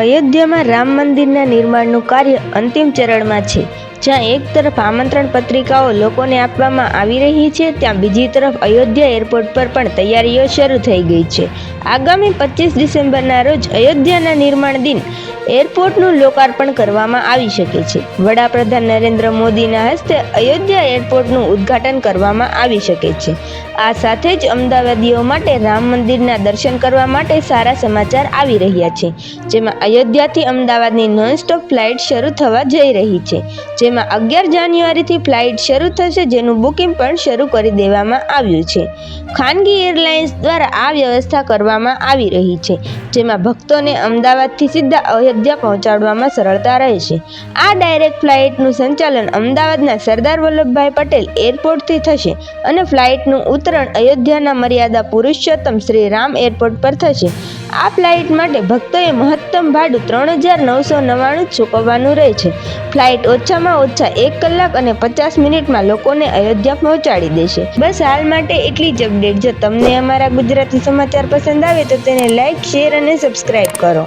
અયોધ્યામાં રામ મંદિરના નિર્માણનું કાર્ય અંતિમ ચરણમાં છે. જ્યાં એક તરફ આમંત્રણ પત્રિકાઓ લોકોને આપવામાં આવી રહી છે, ત્યાં બીજી તરફ અયોધ્યા એરપોર્ટ પર પણ તૈયારીઓ શરૂ થઈ ગઈ છે. આગામી 25 ડિસેમ્બરના રોજ અયોધ્યાના નિર્માણ દિન એરપોર્ટનું લોકાર્પણ કરવામાં આવી શકે છે. વડાપ્રધાન નરેન્દ્ર મોદીના હસ્તે અયોધ્યા એરપોર્ટનું ઉદ્ઘાટન કરવામાં આવી શકે છે. આ સાથે જ અમદાવાદીઓ માટે રામ મંદિરના દર્શન કરવા માટે સારા સમાચાર આવી રહ્યા છે. જેમાં અયોધ્યાથી અમદાવાદની નોનસ્ટોપ ફ્લાઇટ શરૂ થવા જઈ રહી છે. જેમાં 11 જાન્યુઆરીથી ફ્લાઇટ શરૂ થશે, જેનું બુકિંગ પણ શરૂ કરી દેવામાં આવ્યું છે. ખાનગી એરલાઇન્સ દ્વારા આ વ્યવસ્થા કરવામાં આવી રહી છે, જેમાં ભક્તોને અમદાવાદથી સીધા અયોધ્યા પહોંચાડવામાં સરળતા રહેશે. આ ડાયરેક્ટ ફ્લાઇટનું સંચાલન અમદાવાદના સરદાર વલ્લભભાઈ પટેલ એરપોર્ટથી થશે અને ફ્લાઇટનું ઉતરણ અયોધ્યાના મર્યાદા પુરુષોત્તમ શ્રી રામ એરપોર્ટ પર થશે. આ ફ્લાઇટ માટે ભક્તોએ મહત્તમ ભાડું 3999 ચૂકવવાનું રહે છે. ફ્લાઇટ ઓછામાં ઓછા 1 કલાક અને 50 મિનિટમાં લોકોને અયોધ્યા પહોંચાડી દેશે. બસ હાલ માટે એટલી જ અપડેટ. જો તમને અમારા ગુજરાતી સમાચાર પસંદ આવે તો તેને લાઇક, શેર અને સબસ્ક્રાઇબ કરો.